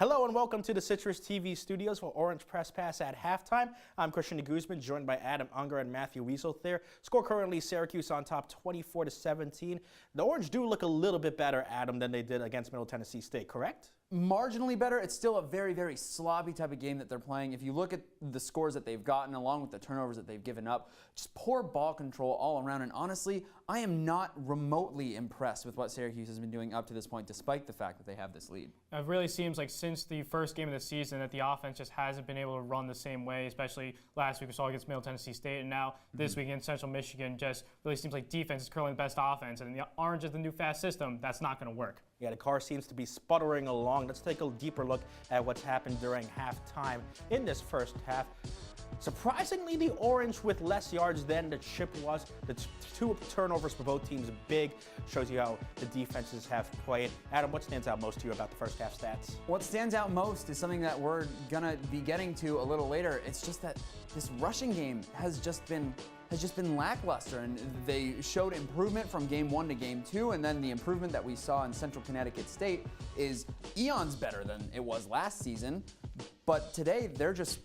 Hello and welcome to the CitrusTV studios for Orange Press Pass at halftime. I'm Christian Guzman, joined by Unger and Matthew Wieselthier. Score currently Syracuse on top 24-17. The Orange do look a little bit better, Adam, than they did against Middle Tennessee State, correct? Marginally better. It's still a very, very sloppy type of game that they're playing. If you look at the scores that they've gotten along with the turnovers that they've given up, just poor ball control all around. And honestly, I am not remotely impressed with what Syracuse has been doing up to this point, despite the fact that they have this lead. It really seems like since the first game of the season that the offense just hasn't been able to run the same way, especially last week we saw against Middle Tennessee State, and now this week against Central Michigan. Just really seems like defense is currently the best offense, and the Orange is the new fast system. That's not going to work. Yeah, the car seems to be sputtering along. Let's take a deeper look at what's happened during halftime in this first half. Surprisingly, the Orange with less yards than the Chippewas. The two turnovers for both teams big. Shows you how the defenses have played. Adam, what stands out most to you about the first half stats? What stands out most is something that we're going to be getting to a little later. It's just that this rushing game has just been lackluster, and they showed improvement from game 1 to game 2, and then the improvement that we saw in Central Connecticut State is eons better than it was last season, but today they're just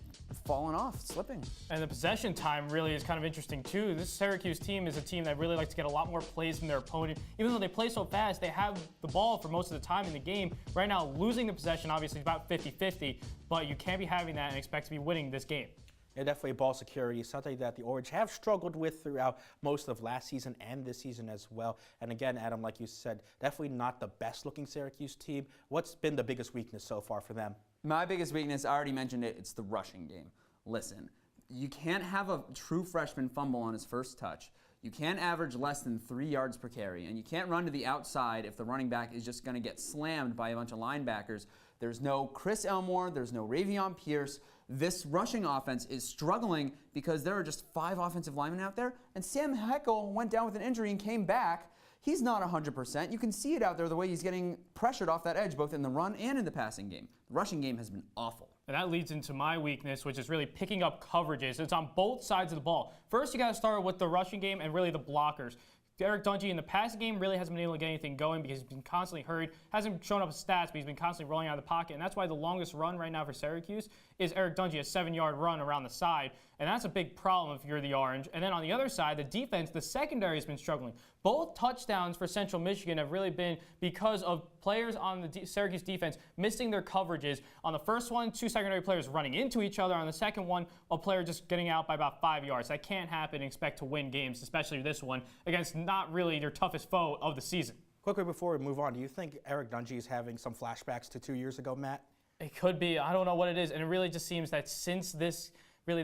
falling off, slipping. And the possession time really is kind of interesting too. This Syracuse team is a team that really likes to get a lot more plays from their opponent. Even though they play so fast, they have the ball for most of the time in the game. Right now, losing the possession obviously is about 50-50, but you can't be having that and expect to be winning this game. Yeah, definitely ball security, something that the Orange have struggled with throughout most of last season and this season as well. And again, Adam, like you said, definitely not the best-looking Syracuse team. What's been the biggest weakness so far for them? My biggest weakness, I already mentioned it, it's the rushing game. Listen, you can't have a true freshman fumble on his first touch. You can't average less than 3 yards per carry, and you can't run to the outside if the running back is just going to get slammed by a bunch of linebackers. There's no Chris Elmore, there's no Ravion Pierce. This rushing offense is struggling because there are just 5 offensive linemen out there, and Sam Heckel went down with an injury and came back. He's not 100%. You can see it out there the way he's getting pressured off that edge, both in the run and in the passing game. The rushing game has been awful. And that leads into my weakness, which is really picking up coverages. It's on both sides of the ball. First, you got to start with the rushing game and really the blockers. Eric Dungey in the passing game really hasn't been able to get anything going because he's been constantly hurried. Hasn't shown up stats, but he's been constantly rolling out of the pocket. And that's why the longest run right now for Syracuse is Eric Dungey, a 7-yard run around the side. And that's a big problem if you're the Orange. And then on the other side, the defense, the secondary has been struggling. Both touchdowns for Central Michigan have really been because of players on the Syracuse defense missing their coverages. On the first one, 2 secondary players running into each other. On the second one, a player just getting out by about 5 yards. That can't happen and expect to win games, especially this one, against not really their toughest foe of the season. Quickly before we move on, do you think Eric Dungey is having some flashbacks to 2 years ago, Matt? It could be. I don't know what it is. And it really just seems that since this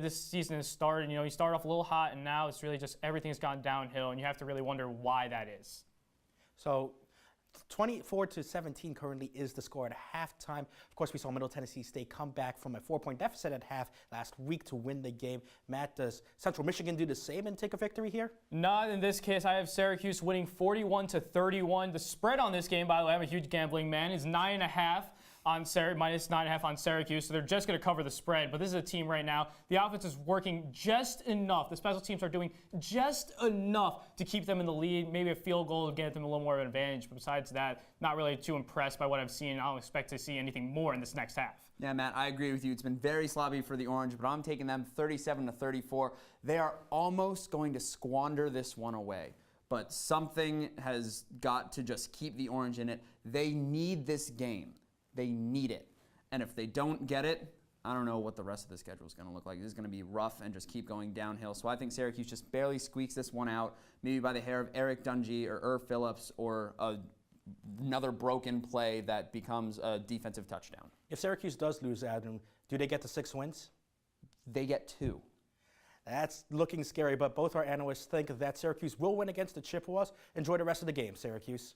season has started, you started off a little hot, and now it's really just everything's gone downhill, and you have to really wonder why that is. So 24-17 currently is the score at halftime. Of course, we saw Middle Tennessee State come back from a 4-point deficit at half last week to win the game. Matt, does Central Michigan do the same and take a victory here? Not in this case. I have Syracuse winning 41-31. The spread on this game, by the way, I'm a huge gambling man, is 9.5. Minus 9.5 on Syracuse, so they're just going to cover the spread. But this is a team right now. The offense is working just enough. The special teams are doing just enough to keep them in the lead. Maybe a field goal to get them a little more of an advantage. But besides that, not really too impressed by what I've seen. I don't expect to see anything more in this next half. Yeah, Matt, I agree with you. It's been very sloppy for the Orange, but I'm taking them 37-34. They are almost going to squander this one away. But something has got to just keep the Orange in it. They need this game. They need it. And if they don't get it, I don't know what the rest of the schedule is going to look like. This is going to be rough and just keep going downhill. So I think Syracuse just barely squeaks this one out, maybe by the hair of Eric Dungey or Irv Phillips, or another broken play that becomes a defensive touchdown. If Syracuse does lose, Adam, do they get to 6 wins? They get 2. That's looking scary, but both our analysts think that Syracuse will win against the Chippewas. Enjoy the rest of the game, Syracuse.